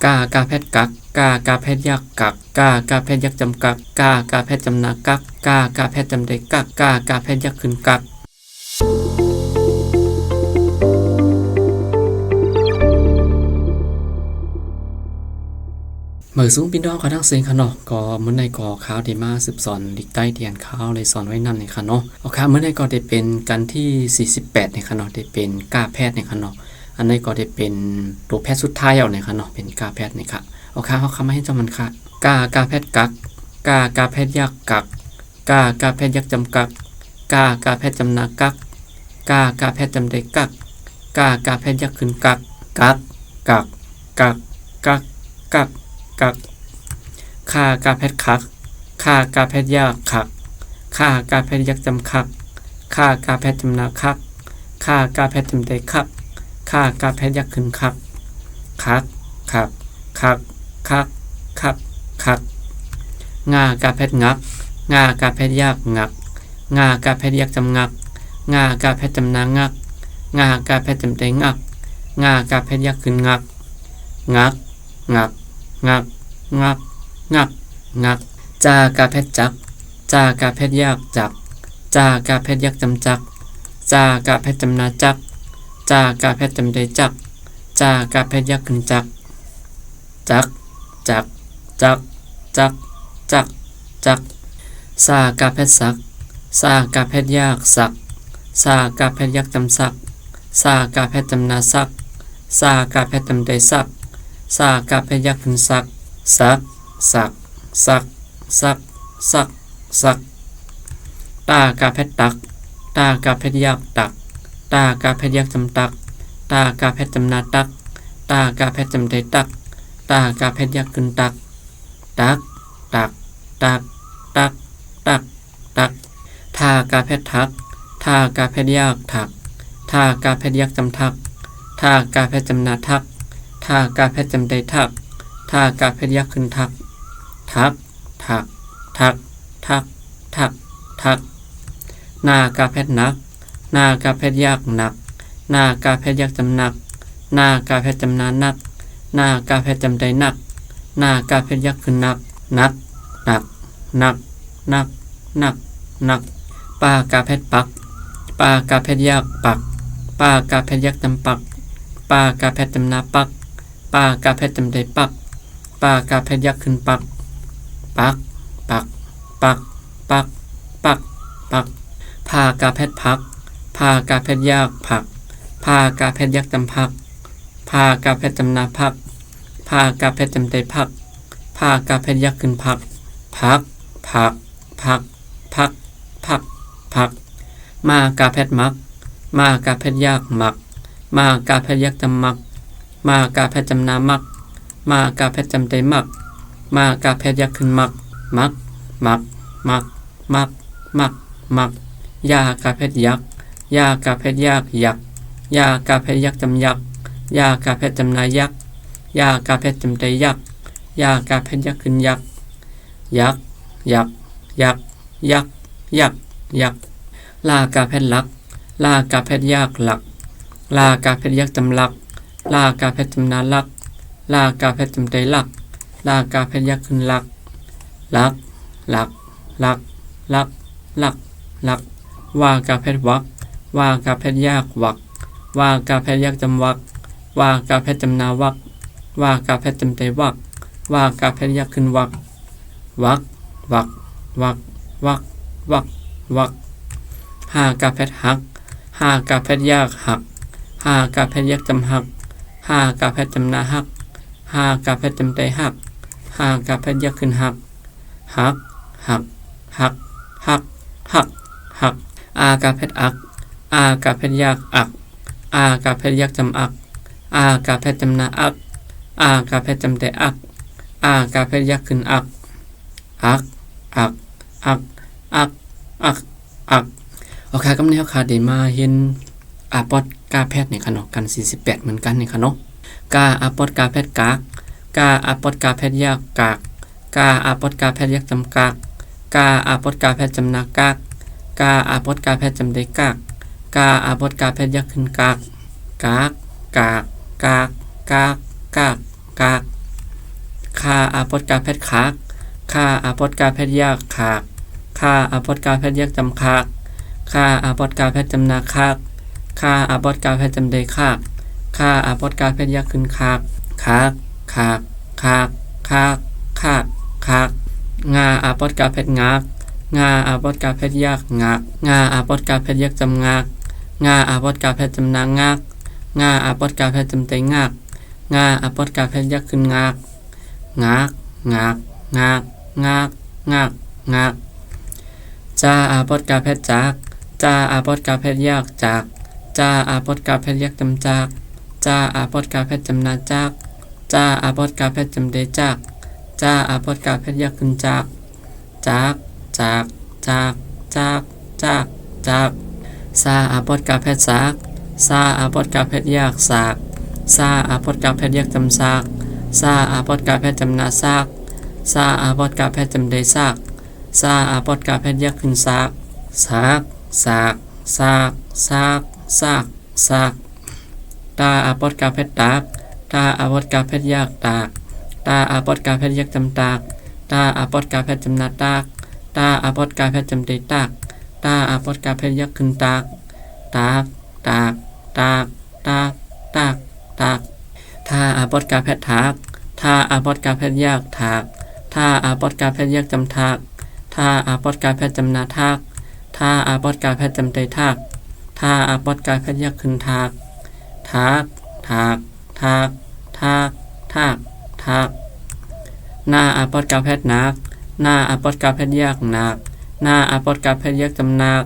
กาแพทย์กักกาแพทย์ยักกักกาแพทย์ยักจำกักกาแพทย์จำนากักกาแพทย์จำได้กักกาแพทย์ยักขึ้นกักเมื่อสูงพี่น้องเขาทั้งเสียงค่ะเนาะก็เมื่อในก่อข่าวที่มาสืบสอนลิกใต้เตียนข่าวเลยสอนไว้นั่นนี่ค่ะเนาะเอาค่ะเมื่อในก็ได้เป็นกันที่48นี่ค่ะเนาะได้เป็นกาแพทย์นี่ค่ะเนาะอันนี้ก็ได้เป็นตัวแพทย์สุดท้ายเอาเนี่ยค่ะเนาะเป็นกาแพทย์นี่ค่ะเอาค่ะเขาคำมาให้เจ้ามันค่ะกาแพทย์กักกาแพทย์ยักกักกาแพทย์ยักจำกักกาแพทย์จำนากักกาแพทย์จำได้กักกาแพทย์ยักขึ้นกักกักกาแพทย์คักกาแพทย์ยากคักกาแพทย์ยักจำคักกาแพทย์จำนาคักกาแพทย์จำได้คักกาแพทย์ยักขึ้นคักกาแพทย์งักกาแพทย์ยากงักกาแพทย์ยักจำงักกาแพทย์จำนางักกาแพทย์จำได้งักกาแพทย์ยักขึ้นงักจากาแพทย์จักกาแพทย์ยากจักกาแพทย์ยักจำจักกาแพทย์จำนาจักกาแพทย์จำได้จักกาแพทย์ยักขึ้นจักสากาแพทย์สักกาแพทย์ยากสักกาแพทย์ยักจำสักกาแพทย์จำนาสักกาแพทย์จำได้สักกาแพทย์ยักขึ้นสักตากาแพทย์ตักกาแพทย์ยักตักกาแพทย์ยักจำตักกาแพทย์จำนาตักกาแพทย์จำได้ตักกาแพทย์ยักขึ้นตักทากาแพทย์ทักกาแพทย์ยักถักกาแพทย์ยักจำทักกาแพทย์จำนาทักกาแพทย์จำได้ทักกาแพทย์ยักขึ้นทักนากาแพทย์นักกาแพทย์ยักหนักกาแพทย์ยักจำหนักกาแพทย์จำนานักกาแพทย์จำได้นักกาแพทย์ยักขึ้นนักปากาแพทย์ปักกาแพทย์ยักปักกาแพทย์ยักจำปักกาแพทย์จำนาปักกาแพทย์จำได้ปักกาแพทย์ยักขึ้นปักพากาแพทย์พักกาแพทย์ยักผักกาแพทย์ยักจำพักกาแพทย์จำนาพักกาแพทย์จำได้พักกาแพทย์ยักขึ้นพักมากาแพทย์มักกาแพทย์ยักหมักกาแพทย์ยักจำมักกาแพทย์จำนามักกาแพทย์จำได้มักกาแพทย์ยักขึ้นมักยากาแพทย์ยักกาแพทย์ยักยากาแพทย์ยักจำยักกาแพทย์จำนายักกาแพทย์จำได้ยักกาแพทย์ยักขึ้นยักลากาแพทย์ลักกาแพทย์ยักหลักกาแพทย์ยักจำลักกาแพทย์จำนาลักกาแพทย์จำได้ลักกาแพทย์ยักขึ้นลักว่ากาแพทย์วักกาแพทย์ยักวักกาแพทย์ยักจำวักกาแพทย์จำนาวักกาแพทย์จำได้วักกาแพทย์ยักขึ้นวักกาแพทย์หักกาแพทย์ยักหักกาแพทย์ยักจำหักกาแพทย์จำนาหักกาแพทย์จำได้หักกาแพทย์ยักขึ้นหักกาแพทย์อักกาแพทย์ยักอักกาแพทย์ยักจำอักกาแพทย์จำนาอักกาแพทย์จำได้อักกาแพทย์ยักขึ้นอักโอเคกำเนิดค่ะได้มาเห็นปอดกาแพทย์ในขนมกัน48เหมือนกันในขนมปอดกาแพทย์กากปอดกาแพทย์ยักกากปอดกาแพทย์ยักจำกากปอดกาแพทย์จำนากากปอดกาแพทย์จำได้กากปอดกาแพทย์ยักขึ้นกาก คาอาปดกาแพทย์คักคาอาปดกาแพทย์ยากขากคาอาปดกาแพทย์ยากจำคักคาอาปดกาแพทย์จำนาคักคาอาปดกาแพทย์จำเดคักคาอาปดกาแพทย์ยากขึ้นคักคักคักคักคักคักคักงาอาปดกาแพทย์งักงาอาปดกาแพทย์ยากงักงาอาปดกาแพทย์ยากจำงักงาอาปดกาแพทย์จำนางงักงาอาปดกาแพทย์จำเตงักงาอาปดกาแพทย์ยากขึ้นงักงักงักงักงักงักงักจาอาปดกาแพทย์จักจาอาปดกาแพทย์ยากจักจาอาปดกาแพทย์ยากจำจักจาอาปดกาแพทย์จำนาจักจาอาปดกาแพทย์จำเดจักจาอาปดกาแพทย์ยากขึ้นจักจักจักจักจักจักจักซาอาปดกาแพทย์ซักซาอาปดกาแพทย์ยากซักซาอาปดกาแพทย์ยากจำซักซาอาปดกาแพทย์จำนาซักซาอาปดกาแพทย์จำเดซักซาอาปดกาแพทย์ยากขึ้นซักซักซักซักซักซักซักตาอาปดกาแพทย์ตักตาอาปดกาแพทย์ยากตักตาอาปดกาแพทย์ยากจำตักตาอาปดกาแพทย์จำนาตักตาอาปดกาแพทย์จำเดตักตาอาปดกาแพทย์ยากขึ้นตักตักตักตักตักตักตักทาอาปดกาแพทย์ทักทาอาปดกาแพทย์ยากทักทาอาปดกาแพทย์ยากจำทักทาอาปดกาแพทย์จำนาทักทาอาปดกาแพทย์จำเตทักทาอาปดกาแพทย์ยากขึ้นทักทักทักทักทักทักทักนาอาปดกาแพทย์นักนาอาปดกาแพทย์ยากนักนาอาปดกาแพทย์ยากจำนัก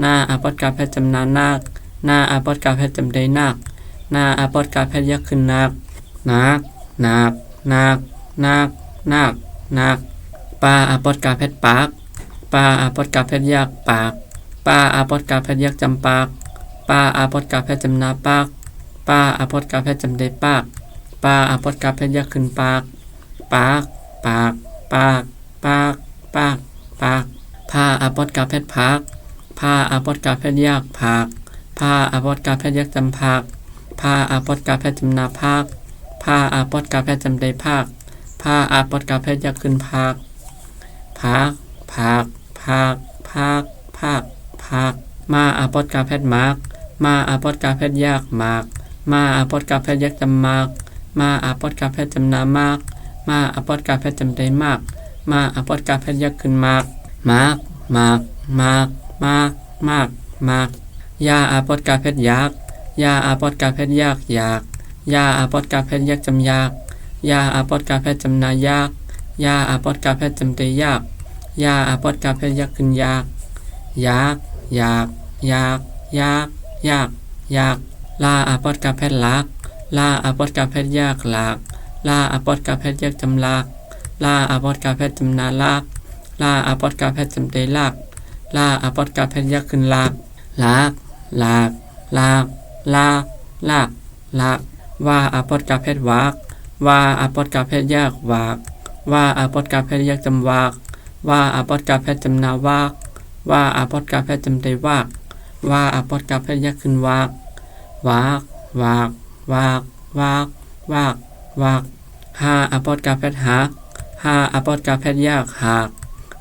นาอาปดกาแพทย์จำนานักนาอาปดกาแพทย์จำเดนักนาอาปดกาแพทย์ยากขึ้นนักนักนักนักนักนักนักปาอาปดกาแพทย์ปากปาอาปดกาแพทย์ยากปากปาอาปดกาแพทย์ยากจำปากปาอาปดกาแพทย์จำนาปากปาอาปดกาแพทย์จำเดปากปาอาปดกาแพทย์ยากขึ้นปากปากปากปากปากปากปากพาอาปดกาแพทย์พักพาอาปดกาแพทย์ยากพักพาอาปดกาแพทย์ยากจำพักพาอาปดกาแพทย์จำนาพักพาอาปดกาแพทย์จำเดพักพาอาปดกาแพทย์ยากขึ้นพักพักพักพักพักพักพักมาอาปดกาแพทย์มากมาอาปดกาแพทย์ยากมากมาอาปดกาแพทย์ยากจำมากมาอาปดกาแพทย์จำนามากมาอาปดกาแพทย์จำเดมากมาอาปดกาแพทย์ยากขึ้นมากมากมากมากมากมากมากยาอาปดกาแพทย์ยากยาอาปดกาแพทย์ยากยากยาอาปดกาแพทย์ยากจำยากยาอาปดกาแพทย์จำนายากยาอาปดกาแพทย์จำเตยากยาอาปดกาแพทย์ยากขึ้นยากยากยากยากยากยากยากลาอาปดกาแพทย์ลักลาอาปดกาแพทย์ยากลากลาอาปดกาแพทย์ยากจำลากลาอาปดกาแพทย์จำนาลากลาอาปดกาแพทย์จำเตลากลาอาปดกาแพทย์ยากขึ้นลากลากลากลากลากลากลากว่าอาปดกาแพทย์วากว่าอาปดกาแพทย์ยากวากว่าอาปดกาแพทย์ยากจำวากว่าอาปดกาแพทย์จำนาวากว่าอาปดกาแพทย์จำเตวากว่าอาปดกาแพทย์ยากขึ้นวากวากวากวากวากวากวากหาอาปดกาแพทย์หักหาอาปดกาแพทย์ยากหัก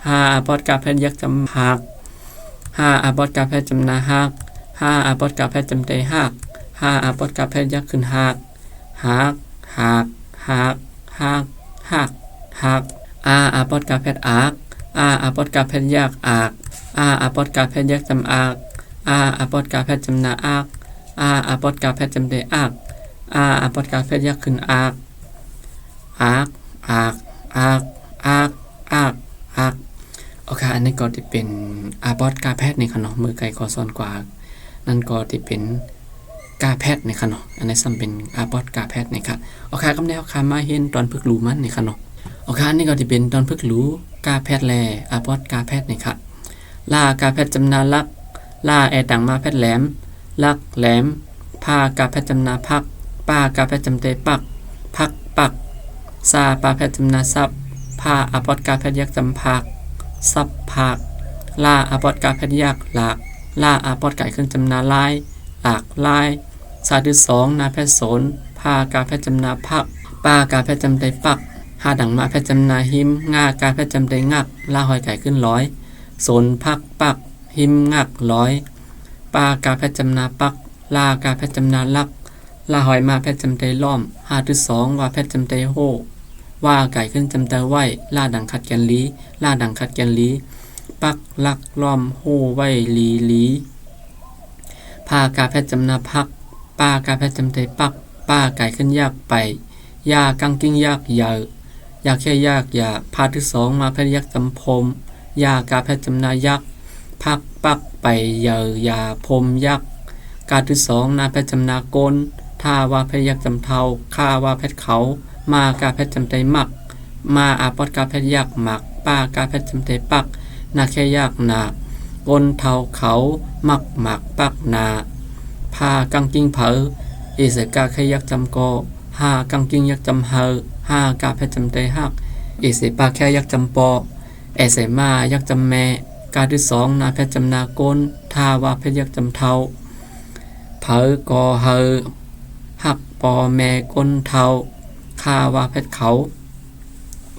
หาอาปดกาแพทย์ยากจำหักหาอาปดกาแพทย์จำนาหักหาอาปดกาแพทย์จำเตหักหาอาปดกาแพทย์ยากขึ้นหักหักหักหักหักหักหักอาปดกาแพทย์อักอาปดกาแพทย์ยากอักอาปดกาแพทย์ยากจำอักอาปดกาแพทย์จำนาอักอาปดกาแพทย์จำเตอักอาปดกาแพทย์ยากขึ้นอักอักอักอักอักอักอักโอเคอันนี้ก็จะเป็นอาปดกาแพทย์ในขนมมือไก่คอซ้อนกว่านั่นก็จะเป็นกาแพทย์ในขนมอันนี้ซ้ำเป็นอาปดกาแพทย์นะครับโอเคกำเนิดมาเห็นตอนพึกรู้มันในขนมโอเคอันนี้ก็จะเป็นตอนพึกรู้กาแพทย์แลอาปดกาแพทย์นะครับลากาแพทย์จำนาลักลาต่างมาแพทย์แหลมลักแหลมพากาแพทย์จำนาพักป้ากาแพทย์จำเตปักพักปักซาปาแพทย์จำนาซับพาอาปดกาแพทย์ยักจำพักซับพักลาอาปดกาแพทย์ยักหลากลาอาปดไก่ขึ้นจำนาลายหลากลายซาดือ2นาแพทย์โสนพากาแพทย์จำนาพักป้ากาแพทย์จำเตปัก หาดังมาแพทย์จำนาหิมงากาแพทย์จำได้งักลาหอยไก่ขึ้นร้อยสนพักปักหิมงักร้อยปากาแพทย์จำนาปักลากาแพทย์จำนาลักลาหอยมาแพทย์จำได้ล้อม5.2ว่าแพทย์จำได้โฮว่าไก่ขึ้นจำได้ไว้ลาดังคัดแกนลีลาดังคัดแกนลีปักลักล้อมโฮไว้ลีพากาแพทย์จำนาพักปากาแพทย์จำได้ปักป้าไก่ขึ้นยากไปยากังกิ้งยากยายาแค่ยากยาพาที่2มาแพทย์ยักษ์จำพมยากาแพทย์จำนายักษ์พักปักไปยาพมยักษ์กาที่2นาแพทย์จำนากลท่าว่าแพทย์ยักษ์จำเทาข้าว่าแพทย์เขามากาแพทย์จำใจมักมาอาปอดกาแพทย์ยักษ์หมักป้ากาแพทย์จำใจปักนาแค่ยากนากลเทาเขามักหมักปักนาพากังกิ้งเผอเอเสกาแค่ยักษ์จำกอหากังกิ้งยักษ์จำเฮอ5กาแพทย์จำใจหักเอเสปาแค่ยักษ์จำปอเอเสมายักษ์จำแม่กาที่2นาแพทย์จำนากลท่าว่าแพทย์ยักษ์จำเทาเผอกอเฮอหักปอแม่ก้นเทาข้าว่าแพทย์เขา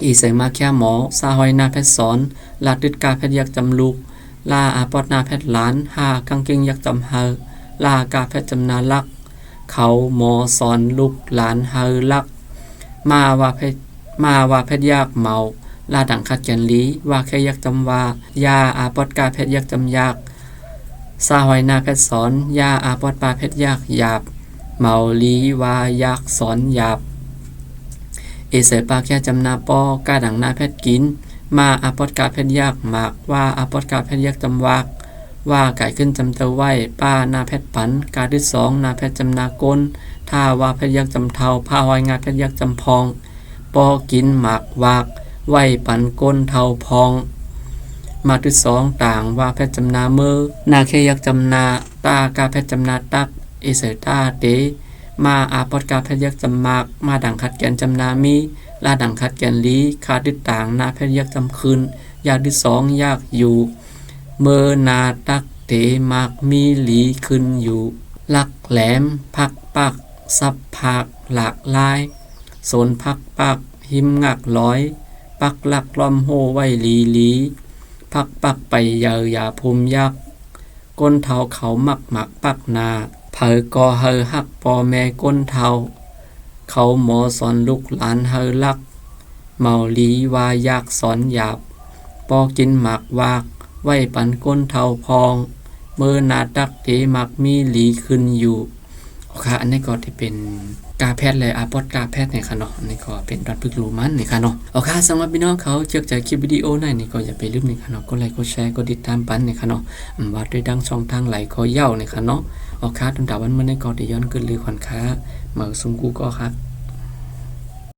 อีเสมาแค่หมอสาหอยนาแพทย์สอนลาดึดกาแพทย์ยักษ์จำลูกลาอาปอดนาแพทย์หลาน5กังกิ้งยักษ์จำเฮอลากาแพทย์จำนาลักเขาหมอสอนลูกหลานเฮอลักมาว่าเพชรยากเมาลาดังคัดแกนลีว่าแค่ยักจำว่ายาอาปอดกาเพชรยักจำยากสาหอยนาเพชรสอนยาอาปอดปลาเพชรยากหยาบเมาลีว่ายากสอนหยาบเอเสปาแค่จำนาปอกาดังนาเพชรกินมาอาปอดกาเพชรยากหมากว่าอาปอดกาเพชรยักจำวากว่าไก่ขึ้นจำเตไว้ป้านาเพชรปันกาที่2นาเพชรจำนากลท่าว่าเพชรยักจำเทาผ้าหอยงาเพชรยักจำพองปอกินหมากวากไว้ปันก้นเทาพองมาที่2ต่างว่าเพชรจำนาเมอนาเคยักจำนาตากาเพชรจำนาตักเอเสตาเตมาอาปอดกาเพชรยักจำมากมาดังคัดแกนจำนามีลาดังคัดแกนลีคาดิต่างนาเพชรยักจำคืนยากที่2ยากอยู่เมอนาตักเตมากมีหลีขึ้นอยู่ลักแหลมพักปักซับผักหลากลายโซนพักปักหิมงักร้อยปักลักล้อมโฮไว้ลีพักปักไปยาภูมิยักก้นเทาเขามักปักนาเผอกอเฮอหักปอแม่ก้นเทาเขาหมอสอนลูกหลานเฮอลักเมาลีวายากสอนหยาบปอกินหมักวากไว้ปันก้นเทาพองเมื่อนาตักเตมักมีหลีขึ้นอยู่โอเคอันนี้ก็ที่เป็นกาแพทย์เลยอาปอดกาแพทย์เนี่ยค่ะเนาะอันนี้ก็เป็นดอทพึกรูมันเนี่ยค่ะเนาะโอเคสำหรับพี่น้องเขาเชื่อใจคลิปวิดีโอไหนนี่ก็อย่าไปลืมเนี่ยค่ะเนาะกดไลค์กดแชร์กดติดตามปันเนี่ยค่ะเนาะว่าด้วยดังช่องทางไหลคอเย่าเนี่ยค่ะเนาะโอเคตั้งแต่วันเมื่อในก็ได้ย้อนขึ้นเลยขวัญค้าเหมือนซุงกูก็ครับ